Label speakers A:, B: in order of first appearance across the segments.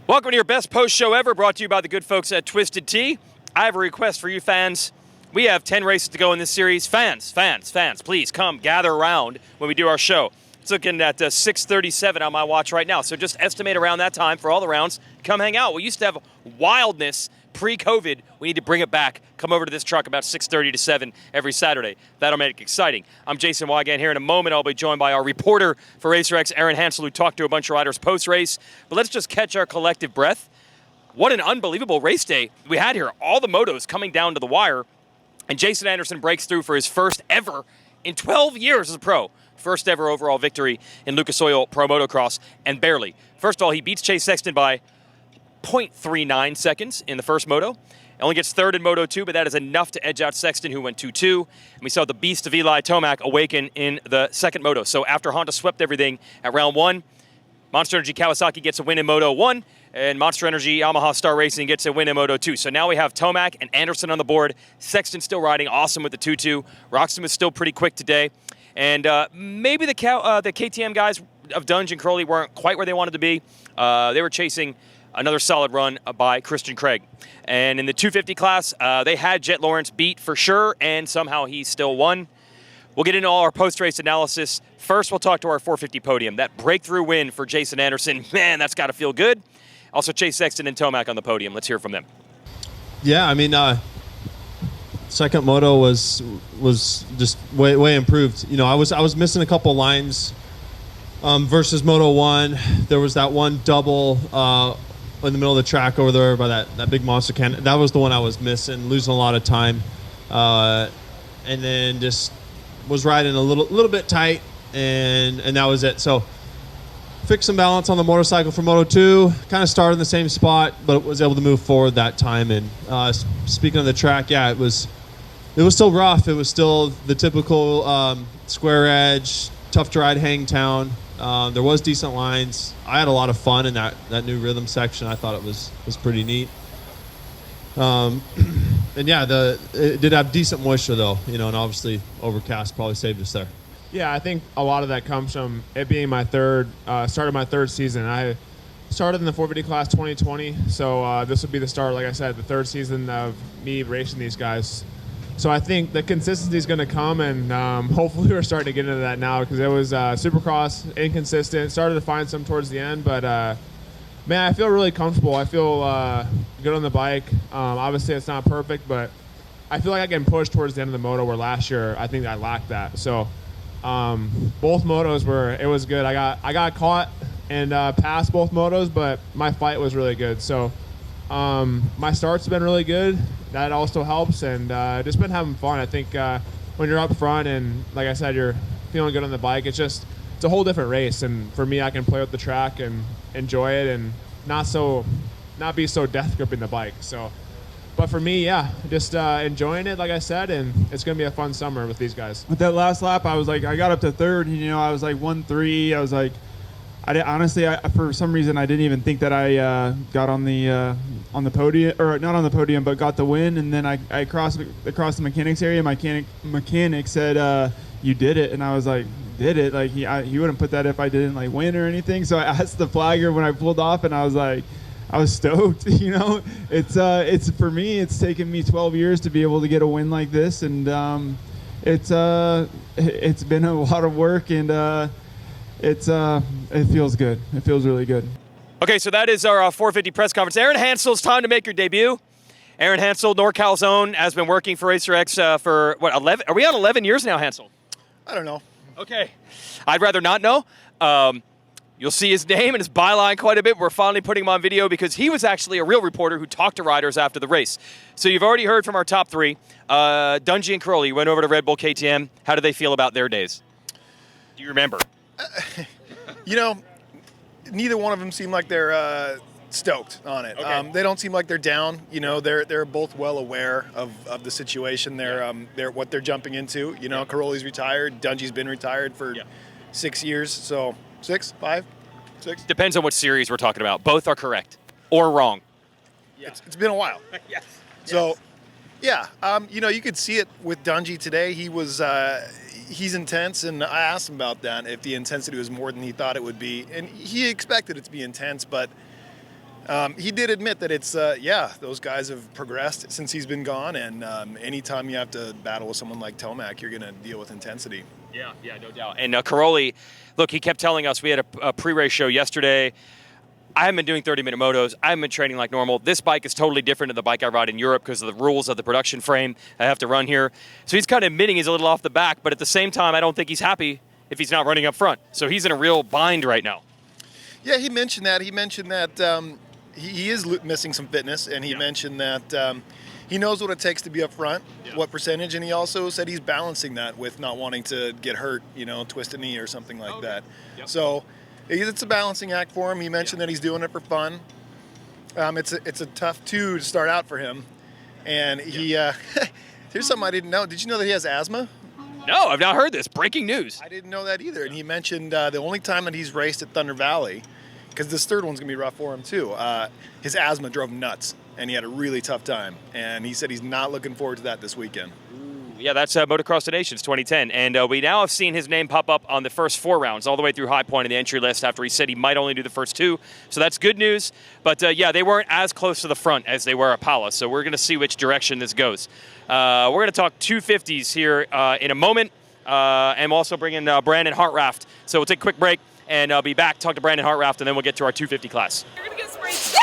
A: Welcome to your best post show ever, brought to you by the good folks at Twisted Tea. I have a request for you fans. We have 10 races to go in this series. Fans, please come gather around when we do our show. It's looking at 6:37 on my watch right now, so just estimate around that time for all the rounds. Come hang out. We used to have wildness pre-COVID. We need to bring it back. Come over to this truck about 6:30 to 7 every Saturday. That'll make it exciting. I'm Jason Weigandt here. In a moment, I'll be joined by our reporter for RacerX, Aaron Hansel, who talked to a bunch of riders post-race. But let's just catch our collective breath. What an unbelievable race day we had here. All the motos coming down to the wire. And Jason Anderson breaks through for his first ever in 12 years as a pro. First ever overall victory in Lucas Oil Pro Motocross, and barely. First of all, he beats Chase Sexton by 0.39 seconds in the first moto. Only gets third in Moto 2, but that is enough to edge out Sexton, who went 2-2. And we saw the beast of Eli Tomac awaken in the second moto. So after Honda swept everything at round 1, Monster Energy Kawasaki gets a win in Moto 1, and Monster Energy Yamaha Star Racing gets a win in Moto 2. So now we have Tomac and Anderson on the board. Sexton still riding awesome with the 2-2. Roxon was still pretty quick today. And maybe the KTM guys of Dunge and Crowley weren't quite where they wanted to be. They were chasing another solid run by Christian Craig. And in the 250 class, they had Jet Lawrence beat for sure, and somehow he still won. We'll get into all our post-race analysis. First, we'll talk to our 450 podium. That breakthrough win for Jason Anderson, man, that's got to feel good. Also, Chase Sexton and Tomac on the podium. Let's hear from them.
B: Yeah, I mean, second moto was just way improved. You know, I was missing a couple lines versus Moto 1. There was that one double in the middle of the track over there by that big monster can. That was the one I was missing, losing a lot of time, and then just was riding a little bit tight, and that was it. So fixed some balance on the motorcycle for Moto 2. Kind of started in the same spot, but was able to move forward that time. And speaking of the track, yeah, it was still rough. It was still the typical square edge, tough to ride Hangtown. There was decent lines. I had a lot of fun in that new rhythm section. I thought it was pretty neat. And yeah, it did have decent moisture though, you know, and obviously overcast probably saved us there.
C: Yeah, I think a lot of that comes from it being my started my third season. I started in the 450 class 2020, so this would be the start, like I said, the third season of me racing these guys. So I think the consistency is going to come, and hopefully we're starting to get into that now, because it was Supercross, inconsistent, started to find some towards the end, but man, I feel really comfortable. I feel good on the bike. Obviously it's not perfect, but I feel like I can push towards the end of the moto, where last year I think I lacked that. So both motos it was good. I got caught and passed both motos, but my fight was really good. So my starts have been really good. That also helps, and just been having fun. I think when you're up front and, like I said, you're feeling good on the bike, it's a whole different race. And for me, I can play with the track and enjoy it, and not be so death gripping the bike. So, but for me, yeah, just enjoying it, like I said, and it's gonna be a fun summer with these guys.
D: With that last lap, I was like, I got up to third, and, you know, I was like 1-3. I was like, honestly, for some reason, I didn't even think that I got on the podium, or not on the podium, but got the win. And then I crossed the mechanics area. Mechanic said, "You did it," and I was like, "Did it?" Like he wouldn't put that if I didn't like win or anything. So I asked the flagger when I pulled off, and I was like, I was stoked. You know, it's for me, it's taken me 12 years to be able to get a win like this, and it's been a lot of work, and it feels good. It feels really good.
A: Okay, so that is our 450 press conference. Aaron Hansel, it's time to make your debut. Aaron Hansel, NorCal's own, has been working for RacerX for, 11? Are we on 11 years now, Hansel?
E: I don't know.
A: Okay. I'd rather not know. You'll see his name and his byline quite a bit. We're finally putting him on video because he was actually a real reporter who talked to riders after the race. So you've already heard from our top three. Dungy and Crowley went over to Red Bull KTM. How do they feel about their days? Do you remember?
E: You know, neither one of them seem like they're stoked on it.
A: Okay.
E: They don't seem like they're down. You know, they're both well aware of the situation. They're what they're jumping into. You know, Caroli's retired. Dungy's been retired for 6 years. So 6, 5, 6.
A: Depends on what series we're talking about. Both are correct or wrong.
E: Yeah. It's been a while.
A: Yes.
E: So, yeah, you know, you could see it with Dungy today. He's intense, and I asked him about that, if the intensity was more than he thought it would be. And he expected it to be intense, but He did admit that it's, those guys have progressed since he's been gone, and anytime you have to battle with someone like Tomac, you're going to deal with intensity.
A: Yeah, no doubt. And Caroli, look, he kept telling us, we had a pre-race show yesterday. I haven't been doing 30-minute motos. I haven't been training like normal. This bike is totally different than the bike I ride in Europe because of the rules of the production frame I have to run here. So he's kind of admitting he's a little off the back, but at the same time, I don't think he's happy if he's not running up front. So he's in a real bind right now.
E: Yeah, he mentioned that. He is missing some fitness, and he mentioned that he knows what it takes to be up front, what percentage, and he also said he's balancing that with not wanting to get hurt, twist a knee or something like that. Yep. So it's a balancing act for him. He mentioned that he's doing it for fun. It's a tough two to start out for him, and he here's something I didn't know. Did you know that he has asthma?
A: No, I've not heard this. Breaking news.
E: I didn't know that either. And he mentioned the only time that he's raced at Thunder Valley, because this third one's going to be rough for him too, his asthma drove him nuts, and he had a really tough time. And he said he's not looking forward to that this weekend.
A: Yeah, that's Motocross the Nations 2010. And we now have seen his name pop up on the first 4 rounds, all the way through High Point in the entry list after he said he might only do the first 2. So that's good news. But, they weren't as close to the front as they were at Pala. So we're going to see which direction this goes. We're going to talk 250s here in a moment. And we'll also bring in Brandon Hartranft. So we'll take a quick break and I'll be back, talk to Brandon Hartranft, and then we'll get to our 250 class.
F: You're going to get sprayed.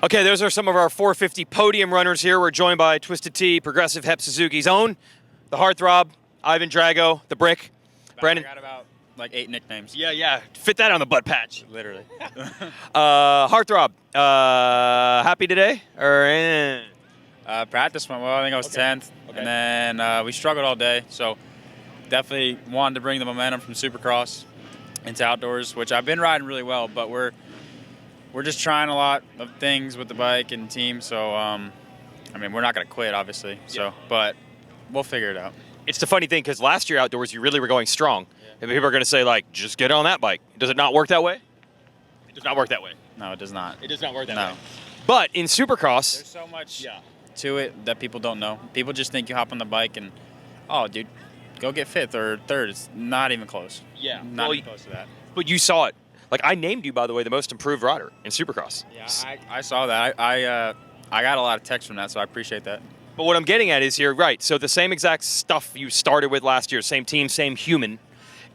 A: Okay, those are some of our 450 podium runners here. We're joined by Twisted Tea, Progressive HEP Suzuki's own, the Heartthrob, Ivan Drago, the Brick. Brandon.
G: I got about like 8 nicknames.
A: Yeah. Fit that on the butt patch.
G: Literally.
A: Heartthrob, happy today? Or
G: Practice went well. I think I was 10th.
A: Okay.
G: And then we struggled all day. So definitely wanted to bring the momentum from Supercross into outdoors, which I've been riding really well, but we're just trying a lot of things with the bike and team. So, we're not going to quit, obviously. So, but we'll figure it out.
A: It's the funny thing, because last year outdoors, you really were going strong. And people are going to say, like, just get on that bike. Does it not work that way? It does not work that way.
G: No, it does not.
A: It does not work that
G: No.
A: way. But in Supercross,
G: There's so much to it that people don't know. People just think you hop on the bike and, oh, dude, go get 5th or 3rd. It's not even close.
A: Yeah.
G: Not
A: Well,
G: even close to that.
A: but you saw it. Like, I named you, by the way, the most improved rider in Supercross.
G: Yeah, I saw that. I got a lot of text from that, so I appreciate that.
A: But what I'm getting at is here, right, so the same exact stuff you started with last year, same team, same human,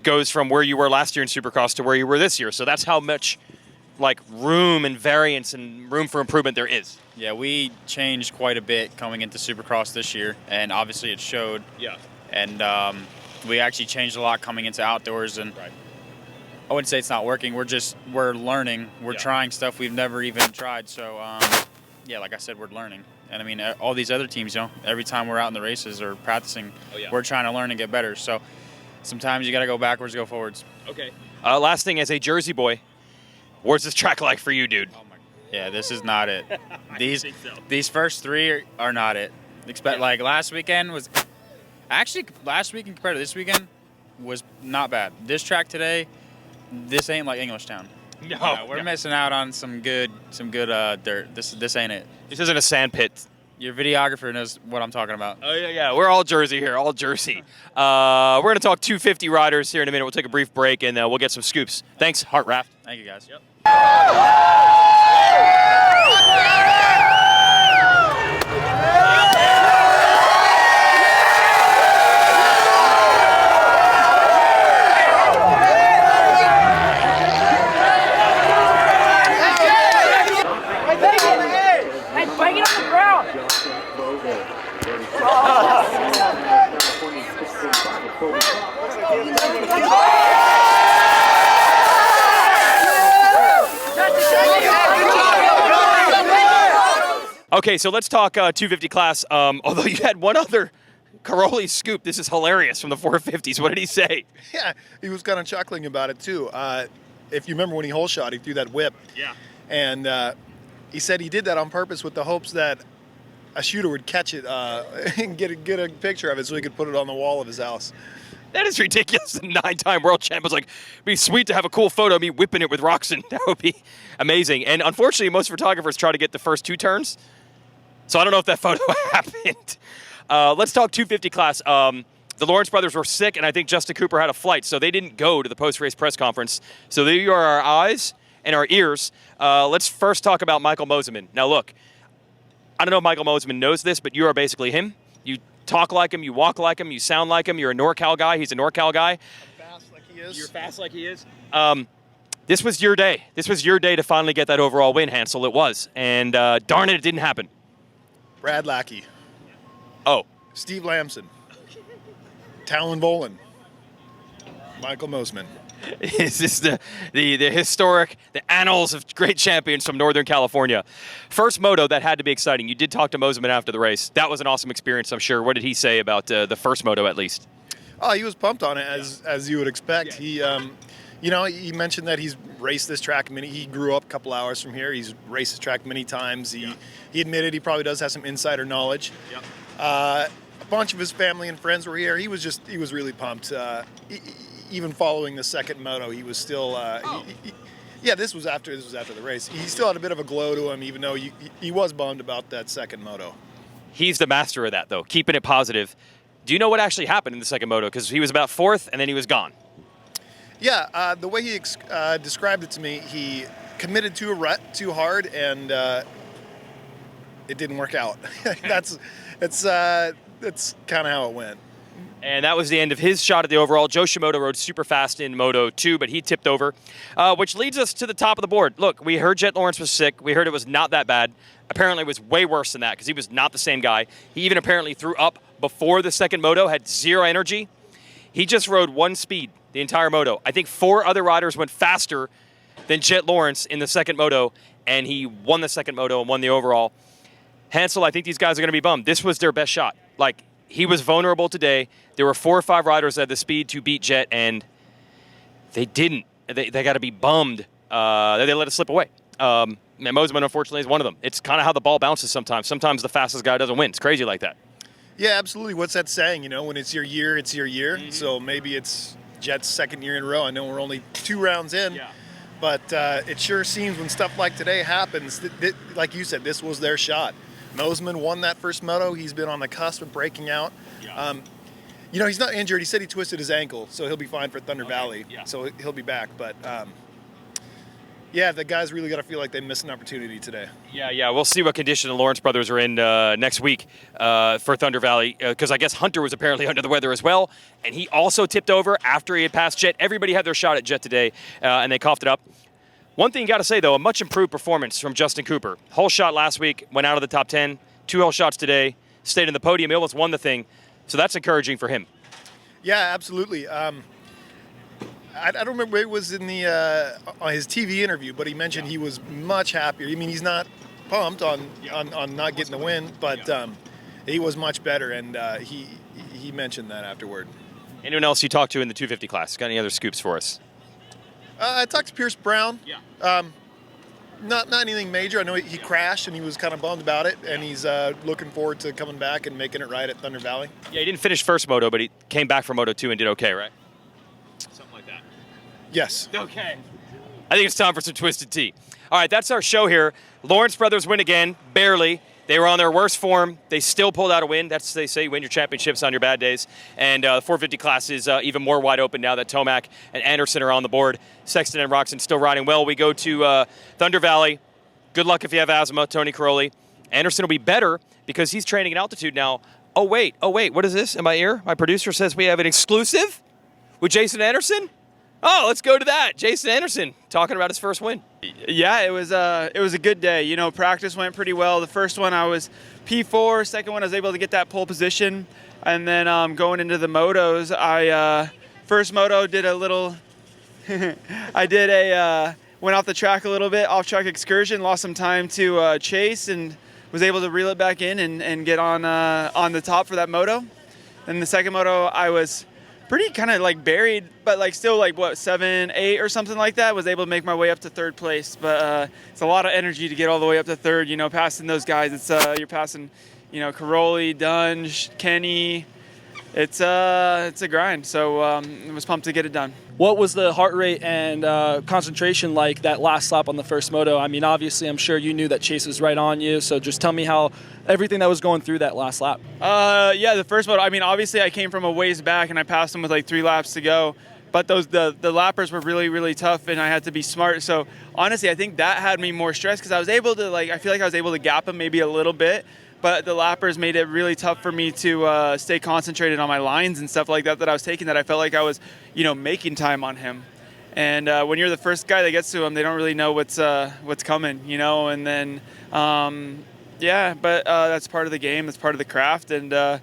A: goes from where you were last year in Supercross to where you were this year. So that's how much, like, room and variance and room for improvement there is.
G: Yeah, we changed quite a bit coming into Supercross this year, and obviously it showed.
A: Yeah.
G: And we actually changed a lot coming into outdoors, and I wouldn't say it's not working. We're learning. We're trying stuff we've never even tried. So, like I said, we're learning. And all these other teams, every time we're out in the races or practicing, we're trying to learn and get better. So sometimes you got to go backwards, go forwards.
A: Okay. Last thing, as a Jersey boy, what's this track like for you, dude?
G: Oh my! Yeah, this is not it.
A: think so.
G: These first 3 are not it. Like last weekend was actually compared to this weekend was not bad. This track today, this ain't like Englishtown.
A: No,
G: we're missing out on some good dirt. This ain't it.
A: This isn't a sand pit.
G: Your videographer knows what I'm talking about.
A: Oh, yeah. We're all Jersey here, all Jersey. We're going to talk 250 riders here in a minute. We'll take a brief break, and we'll get some scoops. Thanks, Hartranft.
G: Thank you, guys. Yep.
A: Okay, so let's talk 250 class. Although you had one other Caroli scoop. This is hilarious from the 450s. What did he say?
E: Yeah, he was kind of chuckling about it too. If you remember when he hole shot, he threw that whip.
A: Yeah.
E: And he said he did that on purpose with the hopes that a shooter would catch it and get a picture of it so he could put it on the wall of his house.
A: That is ridiculous. The 9-time world champ was like, it'd be sweet to have a cool photo of me whipping it with Roxon. That would be amazing. And unfortunately, most photographers try to get the first 2 turns. So I don't know if that photo happened. Let's talk 250 class. The Lawrence brothers were sick, and I think Justin Cooper had a flight, so they didn't go to the post-race press conference. So there you are, our eyes and our ears. Let's first talk about Michael Mosiman. Now, look, I don't know if Michael Mosiman knows this, but you are basically him. You talk like him, you walk like him, you sound like him. You're a NorCal guy. He's a NorCal guy.
E: I'm fast like he is.
A: You're fast like he is. This was your day. This was your day to finally get that overall win, Hansel. It was. And darn it didn't happen.
E: Brad Lackey.
A: Oh.
E: Steve Lamson. Talon Volan. Michael Mosiman.
A: Is this the historic, the annals of great champions from Northern California? First moto, that had to be exciting. You did talk to Mosiman after the race. That was an awesome experience, I'm sure. What did he say about the first moto, at least?
E: Oh, he was pumped on it, as you would expect.
A: Yeah.
E: He mentioned that he's raced this track many. He grew up a couple hours from here. He's raced this track many times. He admitted he probably does have some insider knowledge.
A: Yep.
E: A bunch of his family and friends were here. He was really pumped. Even following the second moto, he was still. This was after the race. He still had a bit of a glow to him, even though he was bummed about that second moto.
A: He's the master of that, though, keeping it positive. Do you know what actually happened in the second moto? Because he was about 4th, and then he was gone.
E: Yeah, the way he described it to me, he committed to a rut too hard, and it didn't work out. That's kind of how it went.
A: And that was the end of his shot at the overall. Joe Shimoda rode super fast in Moto 2, but he tipped over, which leads us to the top of the board. Look, we heard Jet Lawrence was sick. We heard it was not that bad. Apparently it was way worse than that because he was not the same guy. He even apparently threw up before the second moto, had 0 energy. He just rode 1 speed the entire moto. I think 4 other riders went faster than Jet Lawrence in the second moto, and he won the second moto and won the overall. Hansel, I think these guys are going to be bummed. This was their best shot. Like, he was vulnerable today. There were 4 or 5 riders that had the speed to beat Jet, and they didn't. They got to be bummed that they let it slip away. And Mosiman, unfortunately, is one of them. It's kind of how the ball bounces sometimes. Sometimes the fastest guy doesn't win. It's crazy like that.
E: Yeah, absolutely. What's that saying? When it's your year, it's your year. Mm-hmm. So maybe it's Jet's second year in a row. I know we're only 2 rounds in, but it sure seems when stuff like today happens, like you said, this was their shot. Mosiman won that first moto. He's been on the cusp of breaking out. Yeah. He's not injured. He said he twisted his ankle, so he'll be fine for Thunder Valley. Yeah. So he'll be back. But, the guys really got to feel like they missed an opportunity today.
A: Yeah. We'll see what condition the Lawrence brothers are in next week for Thunder Valley, because I guess Hunter was apparently under the weather as well, and he also tipped over after he had passed Jet. Everybody had their shot at Jet today, and they coughed it up. One thing you got to say, though, a much improved performance from Justin Cooper. Whole shot last week, went out of the top 10. 2 whole shots today, stayed in the podium. He almost won the thing. So that's encouraging for him.
E: Yeah, absolutely. I don't remember it was in the on his TV interview, but he mentioned he was much happier. I mean, he's not pumped on not getting the win, but he was much better, and he mentioned that afterward.
A: Anyone else you talked to in the 250 class? Got any other scoops for us?
E: I talked to Pierce Brown.
A: Yeah.
E: Not anything major. I know he crashed and he was kind of bummed about it, and he's looking forward to coming back and making it right at Thunder Valley.
A: Yeah, he didn't finish first moto, but he came back for Moto 2 and did okay, right? Something like that.
E: Yes.
A: Okay. I think it's time for some Twisted Tea. All right, that's our show here. Lawrence brothers win again, barely. They were on their worst form. They still pulled out a win. That's, they say, you win your championships on your bad days. And the 450 class is even more wide open now that Tomac and Anderson are on the board. Sexton and Roxon still riding well. We go to Thunder Valley. Good luck if you have asthma, Tony Caroli. Anderson will be better because he's training at altitude now. Oh, wait. What is this in my ear? My producer says we have an exclusive with Jason Anderson. Oh, let's go to that. Jason Anderson talking about his first win.
F: Yeah, it was a good day. Practice went pretty well. The first one I was P4. Second one I was able to get that pole position, and then going into the motos, I first moto did a little. Went off the track a little bit, off track excursion, lost some time to chase, and was able to reel it back in and get on the top for that moto. And the second moto I was pretty kind of like buried, but like still like 7, 8 or something like that. Was able to make my way up to third place, but it's a lot of energy to get all the way up to third. Passing those guys, it's you're passing, Caroli, Dunge, Kenny, it's a grind. So I was pumped to get it done.
H: What was the heart rate and concentration like that last lap on the first moto? I mean, obviously, I'm sure you knew that Chase was right on you. So just tell me how everything that was going through that last lap.
F: Yeah, the first moto. I mean, obviously, I came from a ways back and I passed him with like 3 laps to go. But the lappers were really, really tough, and I had to be smart. So honestly, I think that had me more stressed because I was able to I feel like I was able to gap him maybe a little bit. But the lappers made it really tough for me to stay concentrated on my lines and stuff like that I was taking, that I felt like I was, making time on him. And when you're the first guy that gets to him, they don't really know what's coming, And then, but that's part of the game. That's part of the craft. And I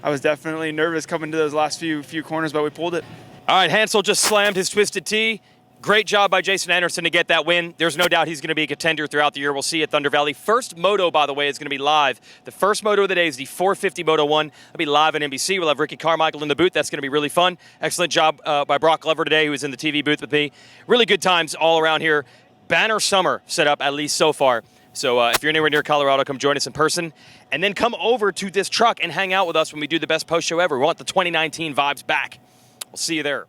F: was definitely nervous coming to those last few corners, but we pulled it.
A: All right, Hansel just slammed his Twisted Tea. Great job by Jason Anderson to get that win. There's no doubt he's going to be a contender throughout the year. We'll see at Thunder Valley. First moto, by the way, is going to be live. The first moto of the day is the 450 Moto 1. It'll be live on NBC. We'll have Ricky Carmichael in the booth. That's going to be really fun. Excellent job by Brock Glover today, who was in the TV booth with me. Really good times all around here. Banner summer set up, at least so far. So if you're anywhere near Colorado, come join us in person. And then come over to this truck and hang out with us when we do the best post show ever. We want the 2019 vibes back. We'll see you there.